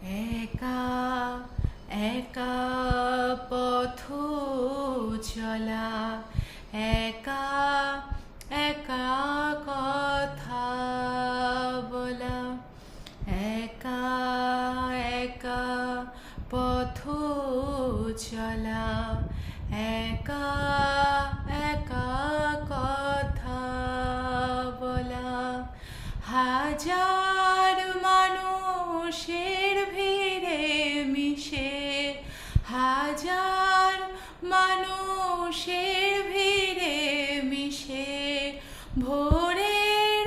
একা একা পথ চলা, একা একা কথা বলা, একা একা পথ চলা, একা একা কথা বলা। হাজার মানুষের ভিড়ে মিশে, হাজার মানুষের ভিড়ে মিশে, ভোরের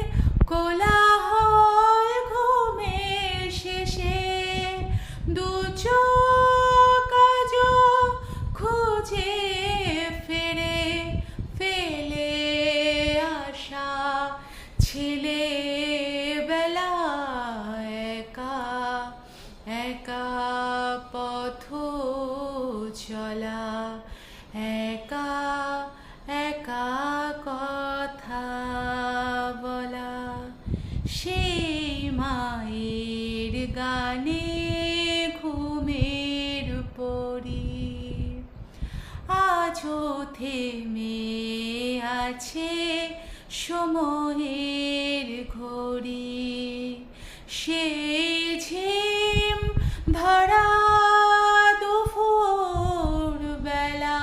কোলাহল ঘুমের শেষে দু চোখ আজ খুঁজে ফেরে ফেলে আসা ছেলে বেলা। একা একা পথ চলা, একা একা কথা বলা। সেই মায়ের গানে ঘুমের পরি আজও থেমে আছে সময়ের ঘড়ি। সেই ঝিম ধরা দুপুর বেলা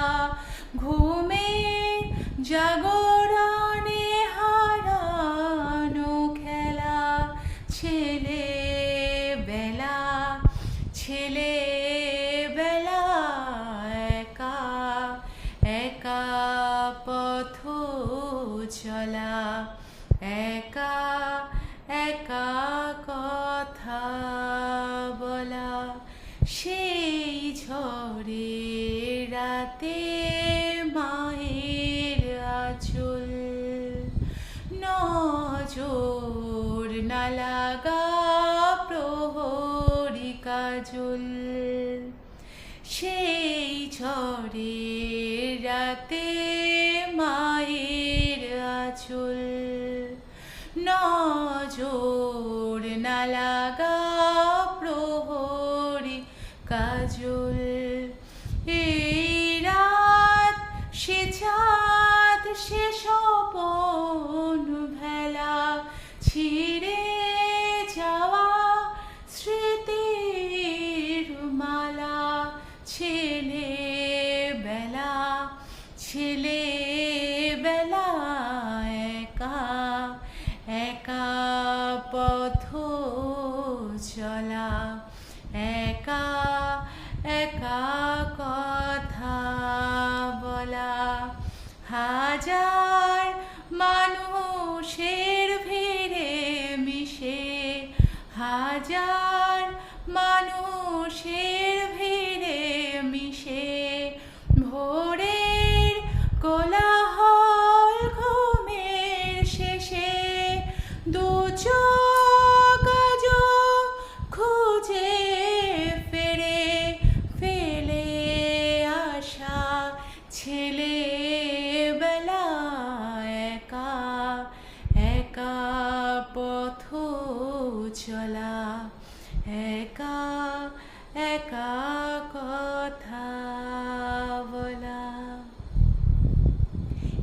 ঘুমে জাগরণে হারানো খেলা। ছেলে বেলা ছেলে বেলা, একা একা পথ চলা, একা একা কথা বলা। সেই ঝড়ের রাতে মায়ের আঁচল, নজর না লাগা প্রহরী কাজল। সেই ঝড়ের রাতে মায়ের আঁচল, নজর না লাগা প্রহরী কাজল। এই রাত সে চাঁদ সে স্বপন ভেলা, ছিঁড়ে যাওয়া স্মৃতির মালা। ছেলে বেলা ছেলে বেলা, একা একা পথ চলা, একা একা কথা বলা। হাজার মানুষের ভিড়ে মিশে, হাজার মানুষের ভিড়ে মিশে, ভোরের কোলাহল ঘুমের শেষে দু চোখ আজ খুঁজে ফেরে ফেলে আসা ছেলে বেলা। একা একা পথ চলা, একা একা কথা বলা।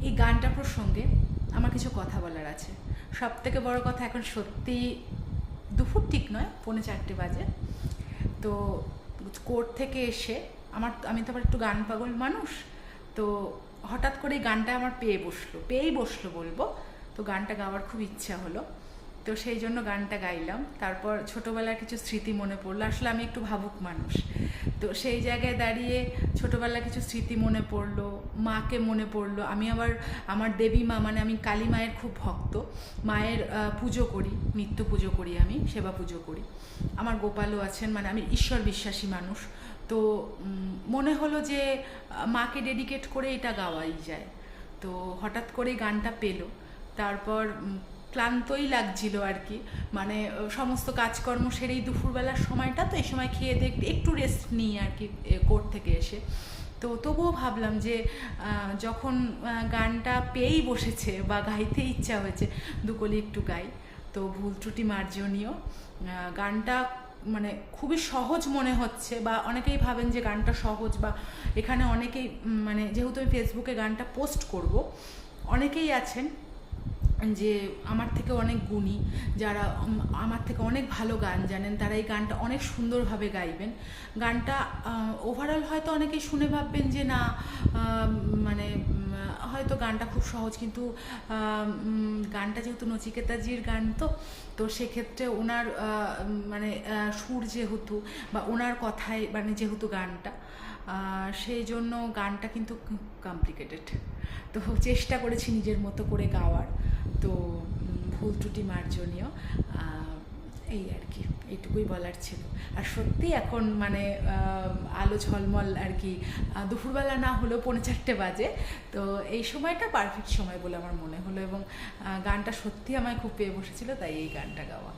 এই গানটা প্রসঙ্গে আমার কিছু কথা বলার আছে। সব থেকে বড় কথা, এখন সত্যি দুপুর ঠিক নয়, 3:45 বাজে। তো কোর্ট থেকে এসে আমি তো আবার একটু গান পাগল মানুষ, তো হঠাৎ করে এই গানটা আমার পেয়েই বসলো বলবো। তো গানটা গাওয়ার খুব ইচ্ছা হলো, তো সেই জন্য গানটা গাইলাম। তারপর ছোটোবেলার কিছু স্মৃতি মনে পড়লো। আসলে আমি একটু ভাবুক মানুষ, তো সেই জায়গায় দাঁড়িয়ে ছোটোবেলার কিছু স্মৃতি মনে পড়লো, মাকে মনে পড়লো। আমি আবার আমার দেবী মা, মানে আমি কালী মায়ের খুব ভক্ত, মায়ের পুজো করি, নিত্য পুজো করি, আমি সেবা পুজো করি। আমার গোপালও আছেন, মানে আমি ঈশ্বর বিশ্বাসী মানুষ। তো মনে হলো যে মাকে ডেডিকেট করে এটা গাওয়াই যায়। তো হঠাৎ করে গানটা পেলো। তারপর ক্লান্তই লাগছিল আর কি, মানে সমস্ত কাজকর্ম সেরেই দুপুরবেলার সময়টা, তো এই সময় খেয়ে দিয়ে একটু রেস্ট নিই আর কি কোর্ট থেকে এসে। তো তবুও ভাবলাম যে যখন গানটা পেয়েই বসেছে বা গাইতে ইচ্ছা হয়েছে, দুকলি একটু গাই। তো ভুল ত্রুটি মার্জনীয়। গানটা মানে খুবই সহজ মনে হচ্ছে, বা অনেকেই ভাবেন যে গানটা সহজ, বা এখানে অনেকেই মানে যেহেতু আমি ফেসবুকে গানটা পোস্ট করব, অনেকেই আছেন যে আমার থেকে অনেক গুণী, যারা আমার থেকে অনেক ভালো গান জানেন, তারা এই গানটা অনেক সুন্দরভাবে গাইবেন। গানটা ওভারঅল হয়তো অনেকেই শুনে ভাববেন যে না, মানে হয়তো গানটা খুব সহজ, কিন্তু গানটা যেহেতু নচিকেতাজির গান, তো সেক্ষেত্রে ওনার মানে সুর যেহেতু, বা ওনার কথায় মানে যেহেতু গানটা, সেই জন্য গানটা কিন্তু কমপ্লিকেটেড। তো চেষ্টা করেছি নিজের মতো করে গাওয়ার, তো ভুল ত্রুটি মার্জনীয়, এই আর কি, এইটুকুই বলার ছিল। আর সত্যি এখন মানে আলো ঝলমল আর কি, দুপুরবেলা না হলেও 4:45 বাজে, তো এই সময়টা পারফেক্ট সময় বলে আমার মনে হলো, এবং গানটা সত্যি আমায় খুব পেয়ে বসেছিল, তাই এই গানটা গাওয়া।